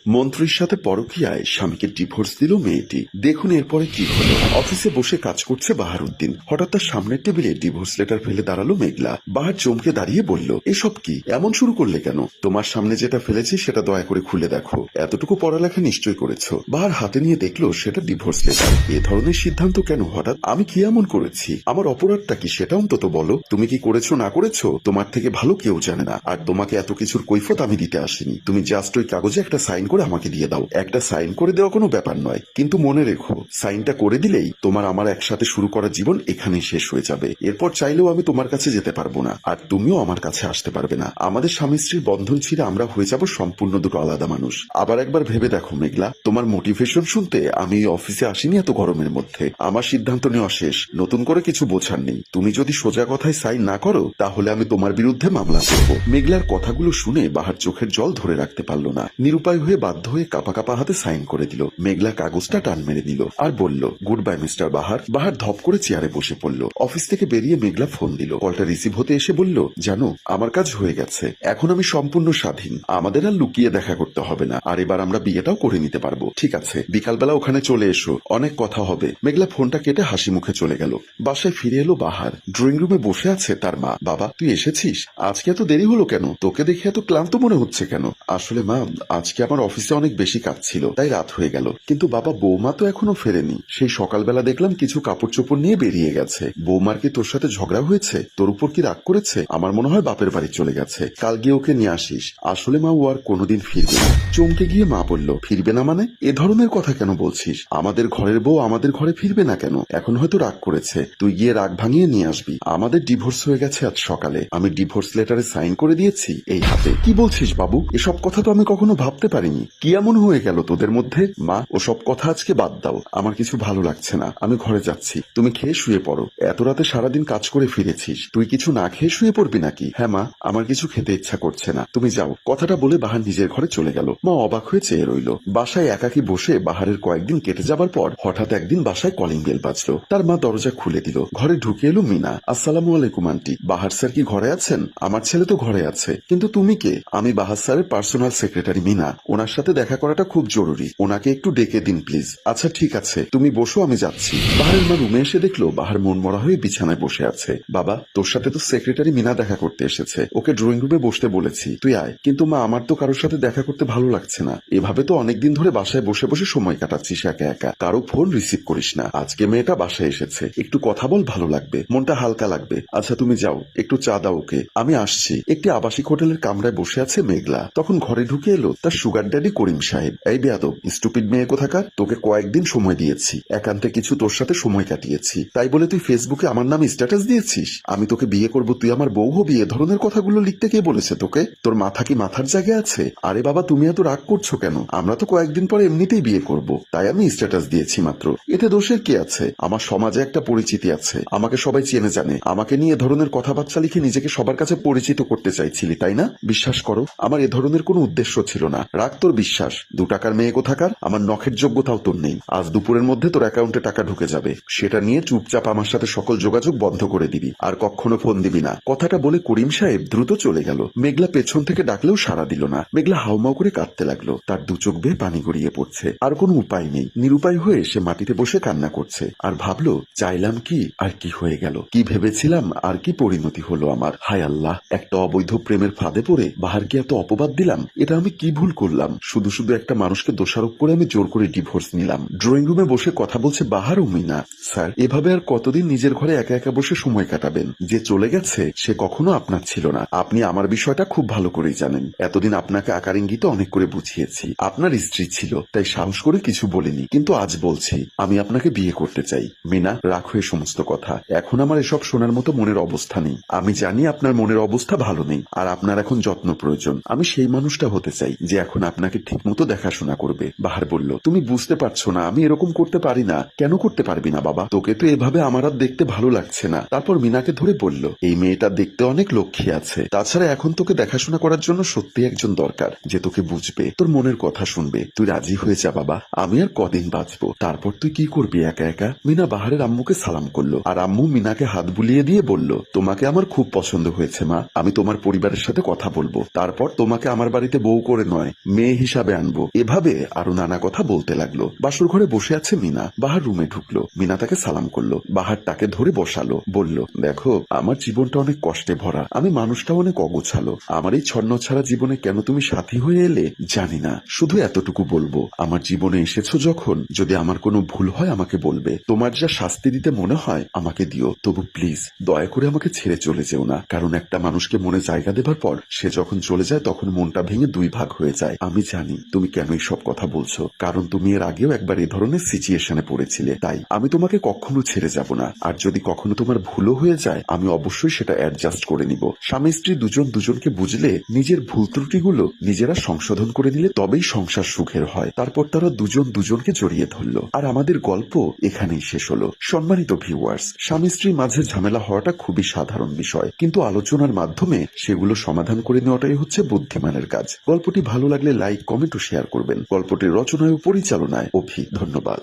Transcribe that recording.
মন্ত্রীর সাথে পরকীয়ায় স্বামীকে ডিভোর্স দিল মেয়েটি। দেখুন এরপরে কি হলো। অফিসে বসে কাজ করছে বাহারউদ্দিন। হঠাৎ তার সামনের টেবিলে ডিভোর্স লেটার ফেলে দাঁড়ালো মেঘলা। বাহার চমকে দাঁড়িয়ে বলল, এসব কি, এমন শুরু করলে কেন? তোমার সামনে যেটা ফেলেছি সেটা দয়া করে খুলে দেখো। এতটুকু পড়ালেখা নিশ্চয় করেছো। বাহার হাতে নিয়ে দেখলো সেটা ডিভোর্স লেটার। এ ধরনের সিদ্ধান্ত কেন হঠাৎ? আমি কি এমন করেছি? আমার অপরাধটা কি সেটা অন্তত বলো। তুমি কি করেছো না করেছো তোমার থেকে ভালো কেউ জানে না। আর তোমাকে এত কিছুর কৈফত আমি দিতে আসিনি। তুমি জাস্ট ওই কাগজে একটা সাইন করে আমাকে দিয়ে দাও। একটা সাইন করে দেওয়া কোনো ব্যাপার নয়, কিন্তু মনে রেখো সাইনটা করে দিলেই তোমার আমার একসাথে শুরু করা জীবন এখানেই শেষ হয়ে যাবে। এরপর চাইলেও আমি তোমার কাছে যেতে পারবো না, আর তুমিও আমার কাছে আসতে পারবে না। আমাদের স্বামী স্ত্রীর বন্ধন ছিঁড়ে আমরা হয়ে যাব সম্পূর্ণ দুটো আলাদা মানুষ। আবার একবার ভেবে দেখো মেঘলা, তোমার মোটিভেশন শুনতে আমি এই অফিসে আসিনি এত গরমের মধ্যে। আমার সিদ্ধান্ত নেওয়া শেষ, নতুন করে কিছু বোঝার নেই। তুমি যদি সোজা কথায় সাইন না করো তাহলে আমি তোমার বিরুদ্ধে মামলা করব। মেঘলার কথাগুলো শুনে বাহার চোখের জল ধরে রাখতে পারল না। নিরুপায় হয়ে বাধ্য হয়ে কাপা কাপা হাতে সাইন করে দিল। মেঘলা কাগজটা টান মেরে দিল আর বলল, গুড বাই মিস্টার বাহার। বাহার ধপ করে চেয়ারে বসে পড়ল। অফিস থেকে বেরিয়ে মেঘলা ফোন দিল। কলটা রিসিভ হতে এসে বলল, জানো আমার কাজ হয়ে গেছে, এখন আমি সম্পূর্ণ স্বাধীন। আমাদের আর লুকিয়ে দেখা করতে হবে না, আর এবার আমরা বিয়েটাও করে নিতে পারবো। ঠিক আছে, বিকালবেলা ওখানে চলে এসো, অনেক কথা হবে। মেঘলা ফোনটা কেটে হাসি মুখে চলে গেল। বাসায় ফিরে এলো বাহার। ড্রয়িং রুমে বসে আছে তার মা। বাবা তুই এসেছিস? আজকে এত দেরি হলো কেন? তোকে দেখে এত ক্লান্ত মনে হচ্ছে কেন? আসলে মা, আজকে আমার অফিসে অনেক বেশি কাজ ছিল তাই রাত হয়ে গেল। কিন্তু বাবা, বৌমা তো এখনো ফেরেনি। সেই সকালবেলা দেখলাম কিছু কাপড় চোপড় নিয়ে বেরিয়ে গেছে। বৌমার কি তোর সাথে ঝগড়া হয়েছে? তোর উপর কি রাগ করেছে? আমার মনে হয় বাপের বাড়ি চলে গেছে। কাল গিয়ে ওকে নিয়ে আসিস। আসলে মা, ও আর কোনোদিন ফিরবে না। চমকে গিয়ে মা বলল, ফিরবে না মানে? এ ধরনের কথা কেন বলছিস? আমাদের ঘরের বউ আমাদের ঘরে ফিরবে না কেন? এখন হয়তো রাগ করেছে, তুই গিয়ে রাগ ভাঙিয়ে নিয়ে আসবি। আমাদের ডিভোর্স হয়ে গেছে আজ সকালে। আমি ডিভোর্স লেটারে সাইন করে দিয়েছি এই হাতে। কি বলছিস বাবু? এসব কথা তো আমি কখনো ভাবতে পারিনি। কি এমন হয়ে গেল তোদের মধ্যে? মা, ওসব কথা আজকে বাদ দাও। আমার কিছু ভালো লাগছে না, আমি ঘরে যাচ্ছি। তুমি খেয়ে শুয়ে পড়ো। এত রাতে সারাদিন কাজ করে ফিরেছিস, তুই কিছু না খেয়ে শুয়ে পড়বি নাকি? হ্যাঁ মা, আমার কিছু খেতে ইচ্ছা করছে না, তুমি যাও। কথাটা বলে বাহার নিজের ঘরে চলে গেল। মা অবাক হয়ে চেয়ে রইল। বাসায় একাকি বসে বাহারের কয়েকদিন কেটে যাবার পর হঠাৎ একদিন বাসায় কলিং বেল বাজলো। তার মা দরজা খুলে দিল। ঘরে ঢুকে এলো মিনা। আসসালামু আলাইকুম আন্টি। বাহার স্যার কি ঘরে আছেন? আমার ছেলে তো ঘরে আছে, কিন্তু তুমি কে? আমি বাহার স্যারের পার্সোনাল সেক্রেটারি মিনা। ওনার সাথে দেখা করাটা খুব জরুরি, ওনাকে একটু ডেকে দিন প্লিজ। আচ্ছা ঠিক আছে, তুমি বসো, আমি যাচ্ছি। বাহারের মা রুমে এসে দেখলো বাহার মন মরা হয়ে বিছানায় বসে আছে। বাবা, তোর সাথে তো সেক্রেটারি মিনা দেখা করতে এসেছে, ওকে ড্রয়িং রুমে বসতে বলেছি, তুই আয়। কিন্তু মা, আমার তো কারোর সাথে দেখা করতে ভালো লাগছে না। এভাবে তো অনেকদিন ধরে বাসায় বসে বসে সময় কাটাচ্ছিস একা একা, কারো ফোন রিসিভ করিস না। আজকে মেয়েটা বাসায় এসেছে, একটু কথা বল, ভালো লাগবে, মনটা হালকা লাগবে। আচ্ছা তুমি যাও, একটু চা দাও ওকে, আমি আসছি। একটি আবাসিক হোটেলের কামরায় বসে আছে মেঘলা। তখন ঘরে ঢুকে এলো তার সুগার ড্যাডি করিম সাহেব। এই বেয়াদব, স্টুপিড মেয়ে কোথাকার, তোকে কয়েকদিন সময় দিয়েছি, একান্তে কিছু তোর সাথে সময় কাটিয়েছি, তাই বলে তুই ফেসবুকে আমার নামে স্ট্যাটাস দিয়েছিস আমি তোকে বিয়ে করব, তুই আমার বউ হবি, এ ধরনের কথাগুলো লিখতে কে বলেছে তোকে? তোর মাথা কি মাথার জায়গায় আছে? আরে বাবা, তুমি এত রাগ করছো কেন? আমরা তো কয়েকদিন পরে এমনিতেই বিয়ে করব, তাই আমি স্ট্যাটাস দিয়েছি মাত্র। এতে দোষের কি আছে? আমার সমাজে একটা পরিচিতি আছে, আমাকে সবাই চেনে জানে। আমাকে নিয়ে এ ধরনের কথাবার্তা লিখে নিজেকে সবার কাছে পরিচিত করতে চাইছিলি তাই না? বিশ্বাস করো, আমার এ ধরনের কোনো উদ্দেশ্য ছিল না। রাখ তোর বিশ্বাস, 2 টাকার মেয়ে কোথাকার, আমার নখের যোগ্যতাও তোর নেই। আজ দুপুরের মধ্যে তোর অ্যাকাউন্টে টাকা ঢুকে যাবে, সেটা নিয়ে চুপচাপ আমার সাথে সকল যোগাযোগ বন্ধ করে দিবি, আর কখনো ফোন দিবি না। কথাটা বলে করিম সাহেব দ্রুত চলে গেল। মেঘলা পেছন থেকে ডাকলেও সাড়া দিল না। মেঘলা হাউমাউ করে কাঁদতে লাগলো, তার 2 চোখ বেয়ে পানি গড়িয়ে পড়ছে। আর কোনো উপায় নেই, নিরুপায় হয়ে সে মাটিতে বসে কান্না করছে আর ভাবলো, চাইলাম কি আর কি হয়ে গেল, কি ভেবেছিলাম আর কি পরিণতি হলো আমার। হায় আল্লাহ, একটা অবৈধ প্রেমের ফাঁদে পড়ে বাহারকে এত অপবাদ দিলাম। এটা আমি কি ভুল করলাম? শুধু শুধু একটা মানুষকে দোষারোপ করে আমি জোর করে ডিভোর্স নিলাম। ড্রয়িং রুমে বসে কথা বলছে বাহার ও মিনা। স্যার, এভাবে আর কতদিন নিজের ঘরে একা একা বসে সময় কাটাবেন? যে চলে গেছে সে কখনো আপনার ছিল না। আপনি আমার বিষয়টা খুব ভালো করেই জানেন। এতদিন আপনাকে আকার ইঙ্গিতে অনেক করে বুঝিয়েছি। আপনার স্ত্রী ছিল তাই সাহস করে কিছু বলিনি, কিন্তু আজ বলছি আমি আপনাকে বিয়ে করতে চাই। মিনা, রাখো এই সমস্ত কথা, এখন আমার এসব শোনার মতো মনের অবস্থা নেই। আমি জানি আপনার মনের অবস্থা ভালো নেই, আর আপনার এখন যত্ন প্রয়োজন। আমি সেই মানুষটা হতে চাই যে এখন আপনাকে ঠিক মতো দেখাশোনা করবে। বাহার বলল, তুমি বুঝতে পারছো না, আমি এরকম করতে পারি না। কেন করতে পারবি না বাবা? তোকে তো এভাবে আমার আর দেখতে ভালো লাগছে না। তারপর মিনাকে ধরে বলল, এই মেয়েটা দেখতে অনেক লক্ষ্মী আছে, তাছাড়া এখন তোকে দেখাশোনা করার জন্য সত্যি একজন দরকার যে তোকে বুঝবে, তোর মনের কথা শুনবে। তুই রাজি হয়ে যা বাবা, আমি আর কদিন বাঁচবো, তারপর তুই কি করবি একা একা? মিনা বাহারের আম্মুকে সালাম করলো, আর আম্মু মিনাকে হাত বুলিয়ে দিয়ে বলল, তোমাকে আমার খুব পছন্দ হয়েছে মা, আমি তোমার পরিবারের সাথে কথা বলবো, তারপর তোমাকে আমার বাড়িতে বউ করে নয় মেয়ে মেয়ে হিসাবে আনবো, এভাবে আরো নানা কথা বলতে লাগলো। বাসর ঘরে বসে আছে মিনা। বাহার রুমে ঢুকলো। মিনা তাকে সালাম করলো। বাহার তাকে ধরে বসালো। বলল, দেখো আমার জীবনটা অনেক কষ্টে ভরা, আমি মানুষটাও অনেক অগোছালো। আমার এই ছন্ন ছাড়া জীবনে কেন তুমি সাথী হয়ে এলে জানি না, শুধু এতটুকু বলবো, আমার জীবনে এসেছো যখন, যদি আমার কোনো ভুল হয় আমাকে বলবে, তোমার যা শাস্তি দিতে মনে হয় আমাকে দিও, তবু প্লিজ দয়া করে আমাকে ছেড়ে চলে যেও না। কারণ একটা মানুষকে মনে জায়গা দেবার পর সে যখন চলে যায় তখন মনটা ভেঙে দুই ভাগ হয়ে যায়। আমি জানি তুমি কেন সব কথা বলছো, কারণ তুমি এর আগেও একবার এ ধরনের সিচুয়েশনে পড়েছিলে। তাই আমি তোমাকে কখনো ছেড়ে যাব না। আর যদি কখনো তোমার ভুলও হয়ে যায় আমি অবশ্যই সেটা অ্যাডজাস্ট করে নিব। স্বামী স্ত্রী দুজন দুজনকে বুঝলে, নিজের ভুল ত্রুটিগুলো নিজেরা সংশোধন করে নিলে তবেই সংসার সুখের হয়। তারপর তারা দুজন দুজনকে জড়িয়ে ধরলো। আর আমাদের গল্প এখানেই শেষ হলো। সম্মানিত ভিউয়ার্স, স্বামী স্ত্রীর মাঝে ঝামেলা হওয়াটা খুবই সাধারণ বিষয়, কিন্তু আলোচনার মাধ্যমে সেগুলো সমাধান করে নেওয়াটাই হচ্ছে বুদ্ধিমানের কাজ। গল্পটি ভালো লাগলে লাইক, কমেন্ট ও শেয়ার করবেন। গল্পটির রচনায় ও পরিচালনায় অভি। ধন্যবাদ।